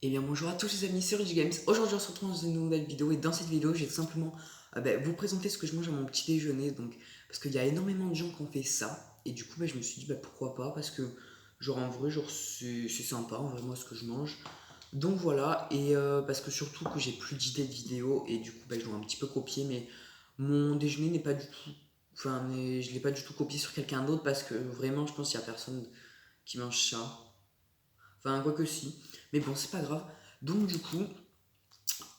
Eh bien bonjour à tous les amis, c'est Rich Games. Aujourd'hui on se retrouve dans une nouvelle vidéo et dans cette vidéo j'ai tout simplement vous présenter ce que je mange à mon petit déjeuner. Donc, parce qu'il y a énormément de gens qui ont fait ça et du coup je me suis dit pourquoi pas, parce que genre en vrai genre c'est sympa en vrai moi ce que je mange. Donc voilà, et parce que surtout que j'ai plus d'idées de vidéos et du coup je dois un petit peu copier, mais mon déjeuner n'est pas du tout, je l'ai pas du tout copié sur quelqu'un d'autre parce que vraiment je pense qu'il y a personne qui mange ça. Enfin, quoi que si. Mais bon, c'est pas grave. Donc, du coup,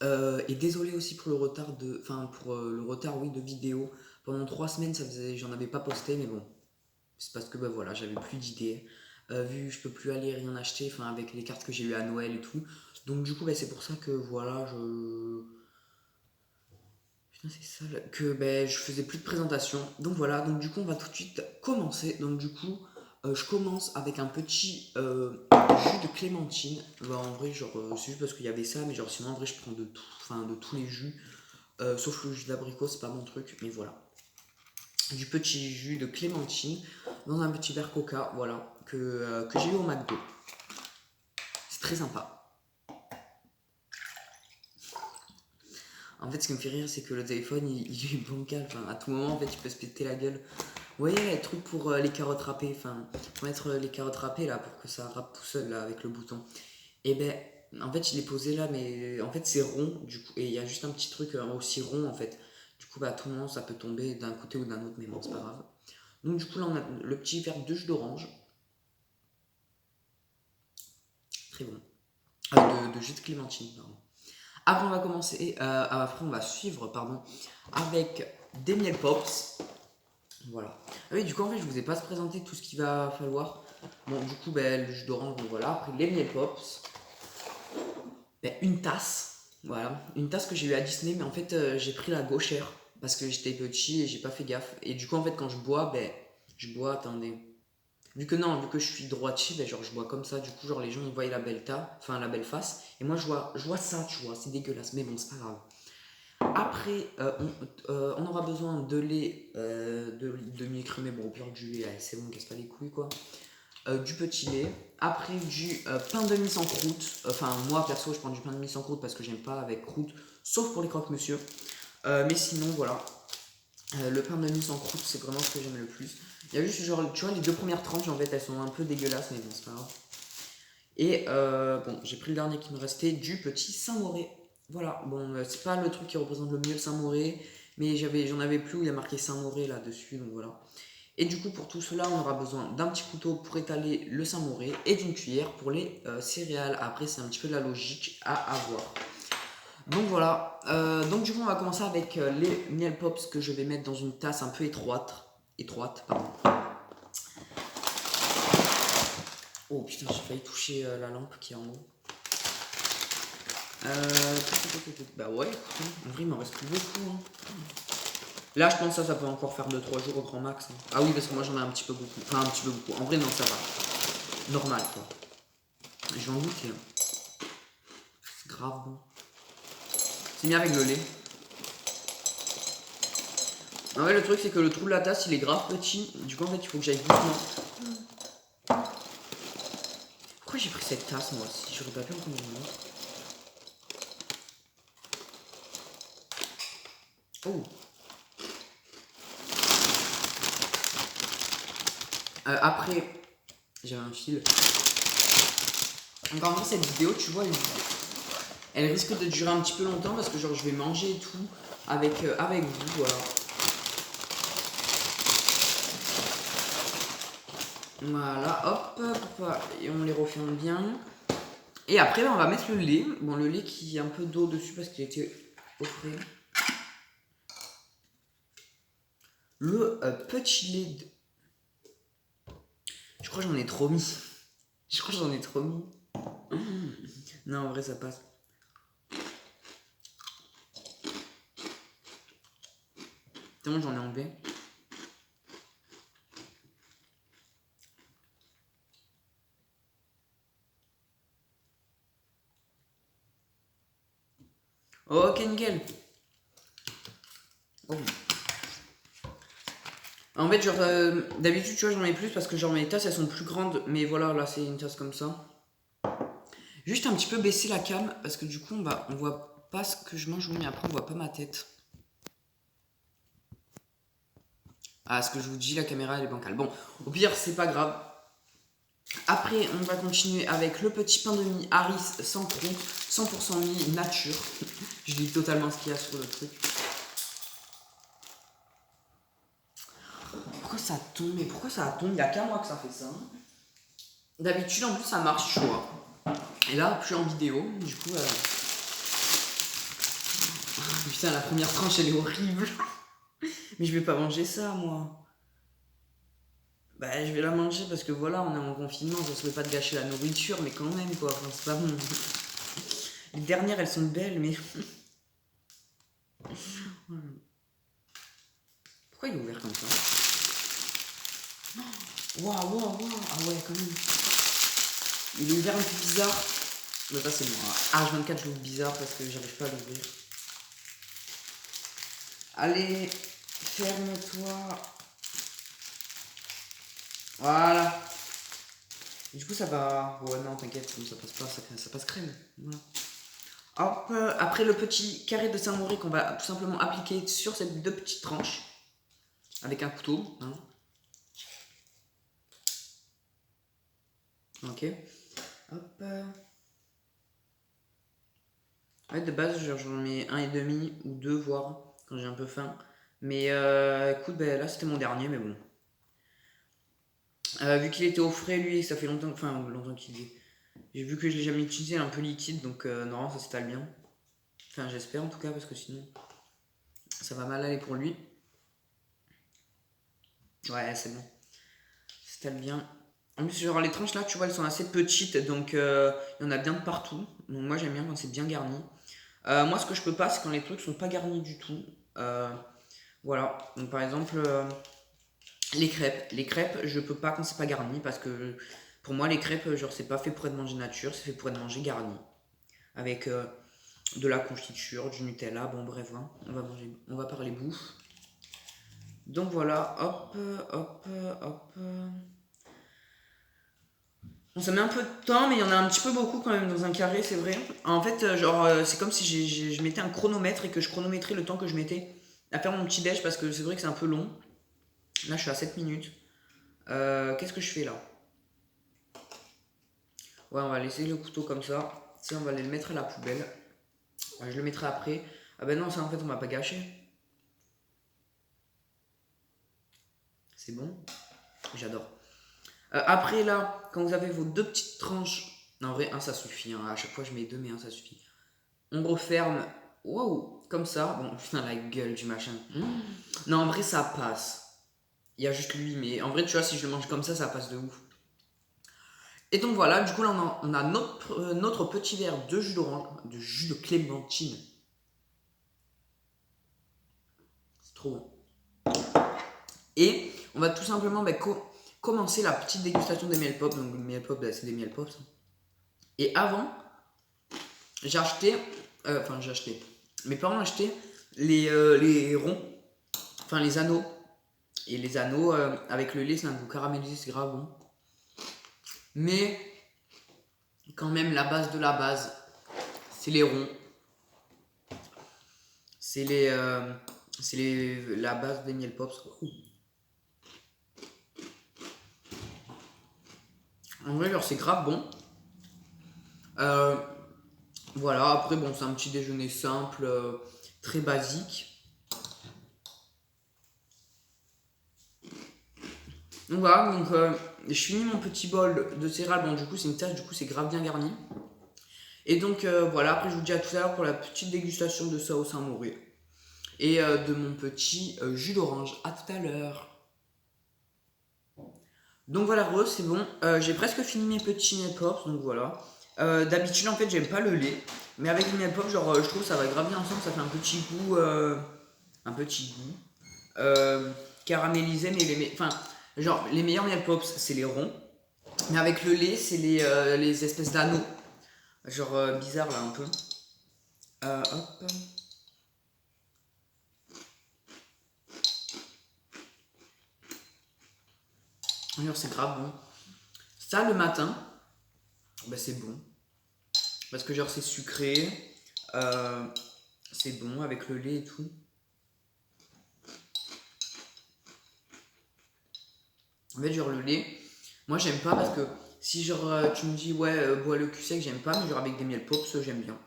et désolé aussi pour le retard de. Enfin, pour le retard, oui, de vidéo. Pendant 3 semaines, j'en avais pas posté, mais bon. C'est parce que, voilà, j'avais plus d'idées. Vu que je peux plus aller rien acheter, enfin, avec les cartes que j'ai eu à Noël et tout. Donc, du coup, c'est pour ça que, voilà, je. Putain, c'est ça, que je faisais plus de présentation. Donc voilà, donc du coup on va tout de suite commencer. Donc du coup, je commence avec un petit jus de clémentine. En vrai, genre, c'est juste parce qu'il y avait ça, mais genre sinon en vrai je prends de tout, enfin de tous les jus. Sauf le jus d'abricot, c'est pas mon truc, mais voilà. Du petit jus de clémentine dans un petit verre coca, voilà, que j'ai eu au McDo. C'est très sympa. En fait, ce qui me fait rire, c'est que le téléphone, il est bancal. Enfin, à tout moment, en fait, il peut se péter la gueule. Vous voyez les trucs pour les carottes râpées, enfin, pour mettre les carottes râpées là, pour que ça râpe tout seul là avec le bouton. Et en fait, je l'ai posé là, mais en fait, c'est rond, du coup, et il y a juste un petit truc aussi rond en fait. Du coup, à tout moment, ça peut tomber d'un côté ou d'un autre, mais bon, c'est pas grave. Donc, du coup, là, on a le petit verre de jus d'orange, très bon. De jus de clémentine, pardon. Après, on va commencer, après, on va suivre, pardon, avec des miel pops. Voilà. Ah oui, du coup, en fait, je vous ai pas présenté tout ce qu'il va falloir. Bon, du coup, le jus d'orange, donc voilà. Après, les miel pops. Une tasse. Voilà. Une tasse que j'ai eu à Disney, mais en fait, j'ai pris la gauchère. Parce que j'étais petit et j'ai pas fait gaffe. Et du coup, en fait, quand je bois, je bois, attendez. Vu que je suis droitier, genre, je bois comme ça. Du coup, genre, les gens, ils voient la belle enfin, la belle face. Et moi, je vois ça, tu vois. C'est dégueulasse. Mais bon, c'est pas grave. Après, on aura besoin de lait, de demi-écrémé, bon, au pire du lait, allez, c'est bon, casse pas les couilles, quoi. Du petit lait. Après, du pain de mie sans croûte. Enfin, moi, perso, je prends du pain de mie sans croûte parce que j'aime pas avec croûte, sauf pour les croque-monsieur. Mais sinon, voilà. Le pain de mie sans croûte, c'est vraiment ce que j'aime le plus. Il y a juste, genre, tu vois, les deux premières tranches, en fait, elles sont un peu dégueulasses, mais bon, c'est pas grave. Et bon, j'ai pris le dernier qui me restait, du petit Saint-Moré. Voilà, bon, c'est pas le truc qui représente le mieux le Saint-Moré, mais j'en avais plus où il y a marqué Saint-Moré là-dessus, donc voilà. Et du coup, pour tout cela, on aura besoin d'un petit couteau pour étaler le Saint-Moré et d'une cuillère pour les céréales. Après, c'est un petit peu de la logique à avoir. Donc voilà, donc du coup, on va commencer avec les miel pops que je vais mettre dans une tasse un peu étroite, pardon. Oh putain, j'ai failli toucher la lampe qui est en haut. Bah ouais, écoute, en vrai, il m'en reste plus beaucoup. Hein. Là, je pense que ça peut encore faire 2-3 jours au grand max. Hein. Ah oui, parce que moi, j'en ai un petit peu beaucoup. Enfin, un petit peu beaucoup. En vrai, non, ça va. Normal, quoi. Je vais en goûter. Hein. C'est grave bon. C'est bien avec le lait. En vrai, le truc, c'est que le trou de la tasse, il est grave petit. Du coup, en fait, il faut que j'aille doucement. Pourquoi j'ai pris cette tasse, moi aussi? J'aurais pas pu en prendre une autre. Oh. Après, j'avais un fil. Donc en vrai, cette vidéo, tu vois, elle risque de durer un petit peu longtemps parce que genre je vais manger et tout avec vous, voilà. Voilà, hop, et on les referme bien. Et après, on va mettre le lait. Bon, le lait qui a un peu d'eau dessus parce qu'il était au frais. Le petit lait de... Je crois que j'en ai trop mis. Je crois que j'en ai trop mis. Non, en vrai, ça passe. Tellement j'en ai enlevé. Ok, nickel. Oh. En fait, genre, d'habitude, tu vois, j'en mets plus parce que genre mes tasses elles sont plus grandes. Mais voilà, là, c'est une tasse comme ça. Juste un petit peu baisser la cam parce que du coup on voit pas ce que je mange, mais après on voit pas ma tête. Ah, ce que je vous dis, la caméra elle est bancale. Bon, au pire c'est pas grave. Après on va continuer avec le petit pain de mie Harris sans croûte, 100% mie nature. Je lis totalement ce qu'il y a sur le truc. Pourquoi ça tombe? Mais pourquoi ça tombe? Il y a qu'à moi que ça fait ça. D'habitude en plus ça marche chaud. Et là, je suis en vidéo, du coup... Putain, la première tranche, elle est horrible. Mais je vais pas manger ça, moi. Bah, je vais la manger parce que voilà, on est en confinement, ça se fait pas de gâcher la nourriture, mais quand même, quoi. Enfin, c'est pas bon. Les dernières, elles sont belles, mais... Pourquoi il est ouvert comme ça? Waouh, waouh, waouh. Ah ouais, quand même. Il est ouvert un peu bizarre. Mais ça, c'est moi. H24, je l'ouvre bizarre parce que j'arrive pas à l'ouvrir. Allez, ferme-toi. Voilà. Du coup, ça va. Ouais, non, t'inquiète, ça passe pas, ça passe crème. Voilà. Hop, après le petit carré de Saint-Maurice qu'on va tout simplement appliquer sur ces deux petites tranches avec un couteau. Hein. Ok. Hop. Ouais, de base, j'en mets un et demi ou deux, voire quand j'ai un peu faim. Mais écoute, ben, là c'était mon dernier, mais bon. Vu qu'il était au frais, lui, ça fait longtemps, enfin longtemps qu'il est. J'ai vu que je l'ai jamais utilisé, il est un peu liquide, donc non, ça s'étale bien. Enfin, j'espère en tout cas, parce que sinon, ça va mal aller pour lui. Ouais, c'est bon. Ça s'étale bien. En plus, genre les tranches là, tu vois, elles sont assez petites, donc il y en a bien de partout. Donc moi, j'aime bien quand c'est bien garni. Moi, ce que je peux pas, c'est quand les trucs sont pas garnis du tout. Voilà. Donc par exemple, les crêpes. Les crêpes, je peux pas quand c'est pas garni, parce que pour moi, les crêpes, genre, c'est pas fait pour être mangé nature, c'est fait pour être mangé garni. Avec de la confiture, du Nutella, bon bref, hein, on va parler bouffe. Donc voilà, hop, hop, hop. Bon, ça met un peu de temps, mais il y en a un petit peu beaucoup quand même dans un carré, c'est vrai. En fait, c'est comme si je mettais un chronomètre et que je chronométrais le temps que je mettais à faire mon petit déj parce que c'est vrai que c'est un peu long. Là, je suis à 7 minutes. Qu'est-ce que je fais là? Ouais, on va laisser le couteau comme ça. Si on va aller le mettre à la poubelle. Ouais, je le mettrai après. Ah ben non, ça en fait, on va pas gâcher. C'est bon. J'adore. Après là, quand vous avez vos deux petites tranches, non, en vrai, un ça suffit. Hein. À chaque fois, je mets deux, mais un ça suffit. On referme. Waouh, comme ça. Bon, putain, la gueule du machin. Non, en vrai, ça passe. Il y a juste lui, mais en vrai, tu vois, si je le mange comme ça passe de ouf. Et donc voilà, du coup, là, on a notre petit verre de jus d'orange, de jus de clémentine. C'est trop bon. Et on va tout simplement commencer la petite dégustation des miel pops. Donc, les miel pops, c'est des miel pops. Et avant, j'ai acheté, mes parents ont acheté les ronds, enfin les anneaux. Et les anneaux, avec le lait, c'est un goût caramélisé, c'est grave bon. Mais, quand même, la base de la base, c'est les ronds. C'est la base des miel pops. En vrai, genre, c'est grave bon. Voilà, après, bon, c'est un petit déjeuner simple, très basique. Donc voilà, donc je finis mon petit bol de céréales. Bon, du coup, c'est une tasse, du coup, c'est grave bien garni. Et donc voilà, après, je vous dis à tout à l'heure pour la petite dégustation de ça au Saint-Maurice. Et de mon petit jus d'orange. À tout à l'heure. Donc voilà, c'est bon. J'ai presque fini mes petits miel pops, donc voilà. D'habitude, en fait, j'aime pas le lait. Mais avec les miel pops, genre, je trouve que ça va grave bien ensemble. Ça fait un petit goût. Caramélisé, mais enfin, genre, les meilleurs miel pops, c'est les ronds. Mais avec le lait, c'est les espèces d'anneaux. Genre, bizarre là, un peu. Hop. Alors, c'est grave bon. Ça, le matin, bah, c'est bon. Parce que genre c'est sucré, euh, c'est bon avec le lait et tout. En fait, genre le lait, moi j'aime pas parce que si genre tu me dis ouais, bois le cul sec, j'aime pas, mais genre avec des miel pops, j'aime bien.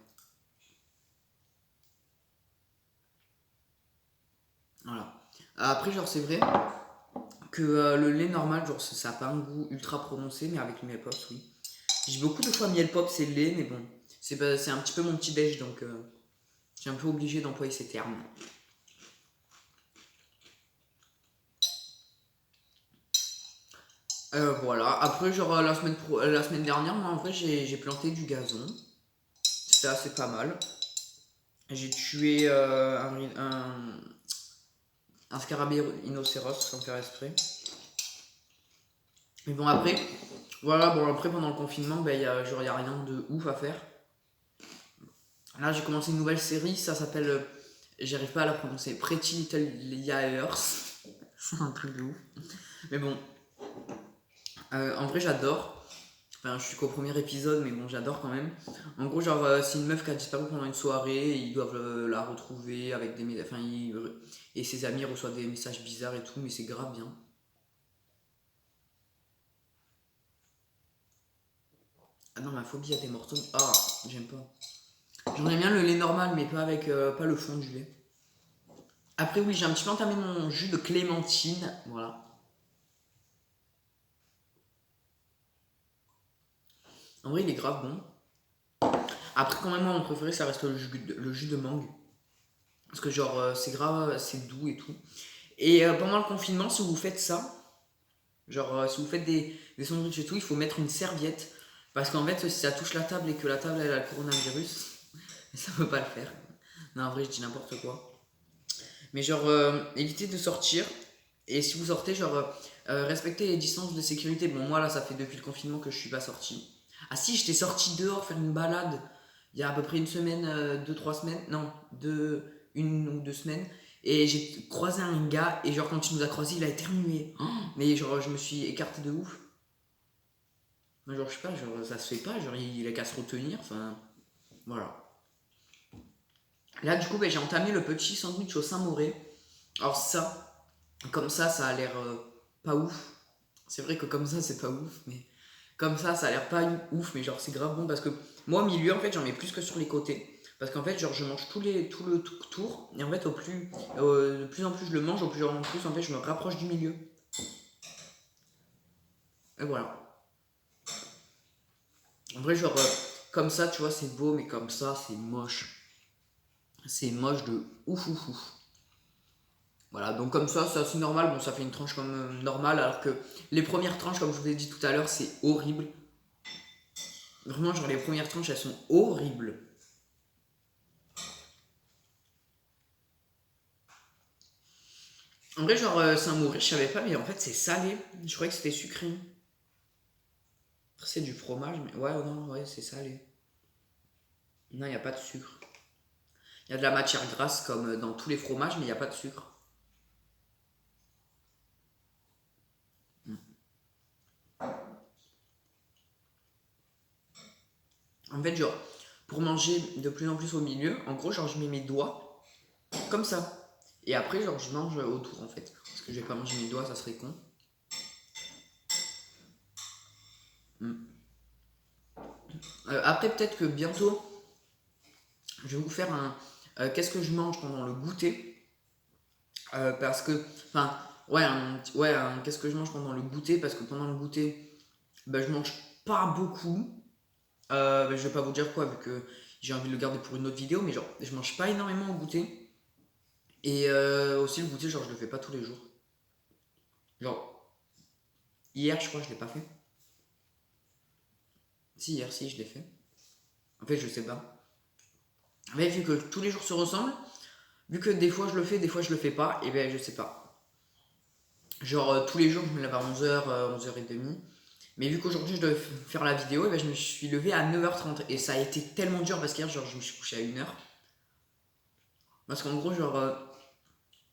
Voilà. Après, genre c'est vrai que le lait normal, genre ça a pas un goût ultra prononcé, mais avec le miel pops, oui. J'ai beaucoup de fois miel pops et lait, mais bon, c'est un petit peu mon petit déj, donc je suis un peu obligé d'employer ces termes. Voilà. Après, genre la semaine dernière, moi en vrai, j'ai planté du gazon. C'était assez pas mal. J'ai tué un scarabée rhinocéros sans faire exprès. Mais bon, après, voilà, bon, après pendant le confinement, ben, y a rien de ouf à faire. Là, j'ai commencé une nouvelle série, ça s'appelle, j'arrive pas à la prononcer, Pretty Little Liars. C'est un truc de ouf. Mais bon, en vrai, j'adore. Enfin, je suis qu'au premier épisode, mais bon, j'adore quand même. En gros, genre, c'est une meuf qui a disparu pendant une soirée, et ils doivent la retrouver avec des. Enfin, et ses amis reçoivent des messages bizarres et tout, mais c'est grave bien. Ah non, ma phobie a des mortaux. Ah, j'aime pas. J'aimerais bien le lait normal, mais pas avec pas le fond du lait. Après, oui, j'ai un petit peu entamé mon jus de clémentine. Voilà. En vrai, il est grave bon. Après, quand même, moi, mon préféré, ça reste le jus de mangue. Parce que, genre, c'est grave, c'est doux et tout. Et pendant le confinement, si vous faites ça, genre, si vous faites des sandwichs et tout, il faut mettre une serviette. Parce qu'en fait, si ça touche la table et que la table elle a le coronavirus, ça peut pas le faire. Non, en vrai, je dis n'importe quoi. Mais genre, évitez de sortir. Et si vous sortez, genre, respectez les distances de sécurité. Bon, moi, là, ça fait depuis le confinement que je suis pas sorti. Ah si, j'étais sorti dehors faire une balade il y a à peu près une semaine, deux, trois semaines. Non, une ou deux semaines. Et j'ai croisé un gars, et genre, quand il nous a croisé, il a éternué. Oh, mais genre, je me suis écarté de ouf. Genre, je sais pas, genre, ça se fait pas. Genre, il a qu'à se retenir. Enfin, voilà. Là, du coup, ben, j'ai entamé le petit sandwich au Saint-Mauré. Alors, ça, comme ça a l'air pas ouf. C'est vrai que comme ça, c'est pas ouf, mais comme ça a l'air pas ouf, mais genre, c'est grave bon parce que moi, au milieu, en fait, j'en mets plus que sur les côtés. Parce qu'en fait, genre, je mange tout le tour, et en fait, de plus en plus je le mange, au plus en plus, en fait, je me rapproche du milieu. Et voilà. En vrai, genre, comme ça, tu vois, c'est beau, mais comme ça, c'est moche. C'est moche de ouf, ouf, ouf. Voilà, donc comme ça, c'est assez normal. Bon, ça fait une tranche comme normale, alors que les premières tranches, comme je vous ai dit tout à l'heure, c'est horrible. Vraiment, genre, les premières tranches, elles sont horribles. En vrai, genre, Saint-Maurice, je savais pas, mais en fait, c'est salé. Je croyais que c'était sucré. C'est du fromage, mais ouais, non, ouais, c'est salé. Non, il n'y a pas de sucre. Il y a de la matière grasse comme dans tous les fromages, mais il n'y a pas de sucre. En fait, genre, pour manger de plus en plus au milieu, en gros, genre, je mets mes doigts comme ça. Et après, genre, je mange autour, en fait. Parce que je vais pas manger mes doigts, ça serait con. Mm. Après, peut-être que bientôt, je vais vous faire un qu'est-ce que je mange pendant le goûter. Parce que, enfin, ouais, qu'est-ce que je mange pendant le goûter. Parce que pendant le goûter, bah, je mange pas beaucoup. Bah, je vais pas vous dire quoi, vu que j'ai envie de le garder pour une autre vidéo. Mais genre, je mange pas énormément au goûter. Et aussi, le goûter, genre, je le fais pas tous les jours. Genre, hier, je crois, je l'ai pas fait. Si, hier, si, je l'ai fait. En fait, je sais pas. Mais vu que tous les jours se ressemblent, vu que des fois je le fais, des fois je le fais pas, et ben je sais pas. Genre tous les jours je me lève à 11h, 11h30. Mais vu qu'aujourd'hui je dois faire la vidéo, et ben je me suis levé à 9h30. Et ça a été tellement dur parce qu'hier genre je me suis couché à 1h. Parce qu'en gros genre,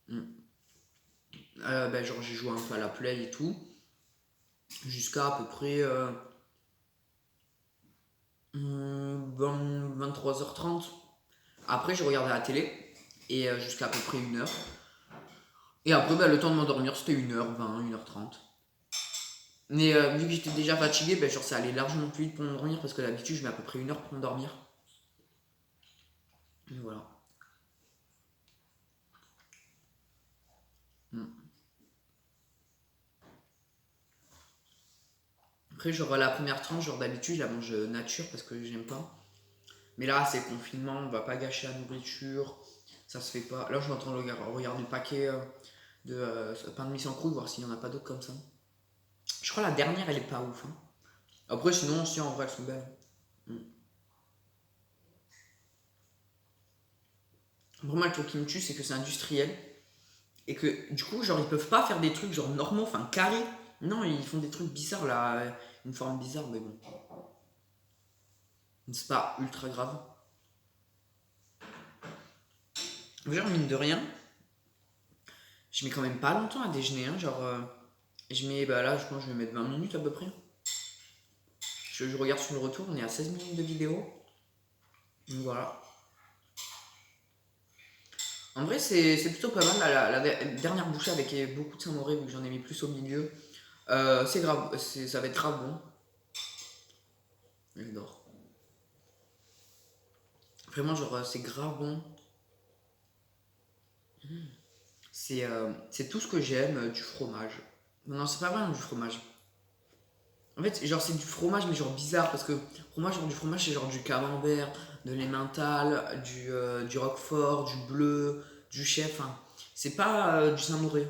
ben, genre j'ai joué un peu à la play et tout. Jusqu'à à peu près 23h30. Après, je regardais la télé et jusqu'à à peu près 1h. Et après, le temps de m'endormir, c'était 1h20, 1h30. Mais vu que j'étais déjà fatigué, genre ça allait largement plus vite pour m'endormir parce que d'habitude, je mets à peu près 1h pour m'endormir. Et voilà. Après, genre la première tranche, genre d'habitude, je la mange nature parce que j'aime pas. Mais là, c'est confinement, on va pas gâcher la nourriture, ça se fait pas. Là, je suis en train de regarder le paquet de pain de mie sans croûte, voir s'il y en a pas d'autres comme ça. Je crois la dernière, elle est pas ouf. Hein. Après, sinon, si en vrai, elles sont belles. Vraiment, le truc qui me tue, c'est que c'est industriel. Et que du coup, genre, ils peuvent pas faire des trucs genre normaux, enfin carrés. Non, ils font des trucs bizarres là, une forme bizarre, mais bon. C'est pas ultra grave. Genre, mine de rien, je mets quand même pas longtemps à déjeuner. Hein, genre, je mets, là, je pense que je vais mettre 20 minutes à peu près. Je regarde sur le retour, on est à 16 minutes de vidéo. Donc voilà. En vrai, c'est plutôt pas mal. La dernière bouchée avec beaucoup de Saint-Mauré, vu que j'en ai mis plus au milieu. C'est grave, ça va être grave bon. J'adore. Vraiment, genre, c'est grave bon. C'est tout ce que j'aime du fromage. Non, c'est pas vraiment du fromage. En fait, genre, c'est du fromage, mais genre bizarre, parce que du fromage, c'est genre du camembert, de l'emmental, du roquefort, du bleu, du chef. Hein. C'est pas du Saint-Mauré.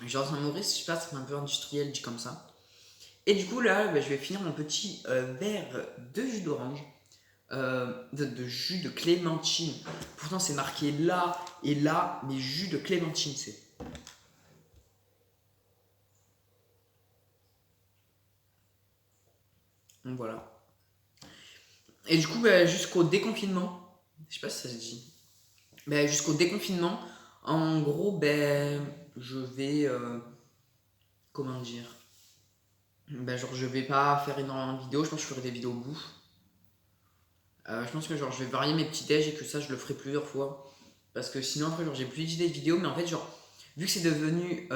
Genre, Saint-Mauré, je sais pas, c'est un peu industriel, dit comme ça. Et du coup, là, je vais finir mon petit verre de jus d'orange. De jus de clémentine. Pourtant, c'est marqué là et là, mais jus de clémentine, c'est. Donc voilà. Et du coup, jusqu'au déconfinement, je sais pas si ça se dit, jusqu'au déconfinement, en gros, je vais. Comment dire genre, je vais pas faire énormément de vidéos, je pense que je ferai des vidéos bouffe. Je pense que genre, je vais varier mes petits déj et que ça, je le ferai plusieurs fois. Parce que sinon, après, genre, j'ai plus d'idées de vidéos, mais en fait, genre, vu que c'est devenu.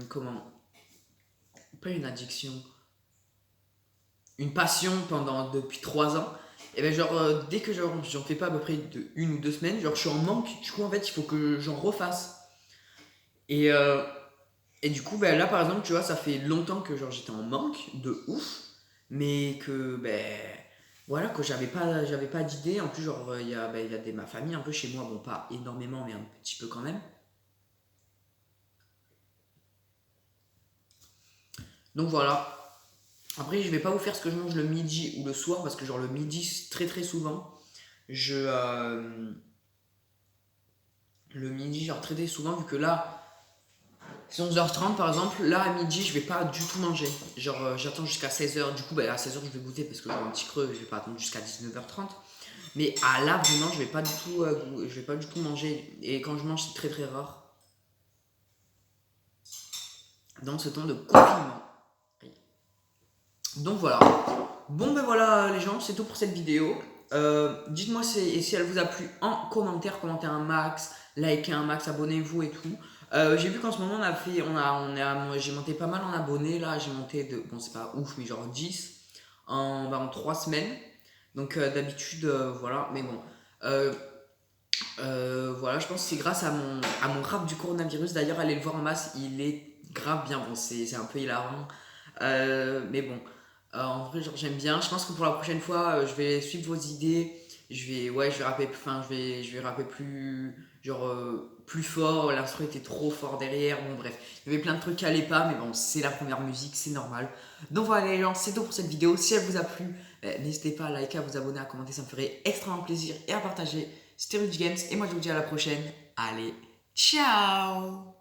Comment Pas une addiction, une passion depuis 3 ans. Et genre, dès que j'en fais pas à peu près de 1 ou 2 semaines, genre, je suis en manque. Du coup, en fait, il faut que j'en refasse. Et, euh, et du coup, là, par exemple, tu vois, ça fait longtemps que genre, j'étais en manque de ouf. Mais que, voilà, que j'avais pas d'idée. En plus, genre, il y a ma famille un peu chez moi. Bon, pas énormément, mais un petit peu quand même. Donc voilà. Après, je vais pas vous faire ce que je mange le midi ou le soir parce que genre le midi très très souvent, je le midi genre très très souvent vu que là c'est 11h30 par exemple, là à midi je vais pas du tout manger. Genre j'attends jusqu'à 16h, du coup à 16h je vais goûter parce que j'ai un petit creux, je vais pas attendre jusqu'à 19h30. Mais à là vraiment je vais pas du tout manger et quand je mange c'est très très rare dans ce temps de confinement. Donc voilà. Bon voilà les gens, c'est tout pour cette vidéo. Dites-moi si elle vous a plu en commentaire, commentez un max, likez un max, abonnez-vous et tout. J'ai vu qu'en ce moment j'ai monté pas mal en abonnés là, j'ai monté bon c'est pas ouf mais genre 10 en 3 semaines. Donc d'habitude voilà, mais bon. Euh, voilà, je pense que c'est grâce à mon rap du coronavirus. D'ailleurs, allez le voir en masse, il est grave bien. Bon, c'est un peu hilarant. Mais bon, en vrai, genre, j'aime bien. Je pense que pour la prochaine fois, je vais suivre vos idées. Je vais rapper, enfin, je vais rapper plus, genre, plus fort. L'instru était trop fort derrière. Bon, bref, il y avait plein de trucs qui allaient pas, mais bon, c'est la première musique, c'est normal. Donc voilà, les gens, c'est tout pour cette vidéo. Si elle vous a plu, n'hésitez pas à liker, à vous abonner, à commenter, ça me ferait extrêmement plaisir et à partager. C'était Rich Games et moi je vous dis à la prochaine. Allez, ciao!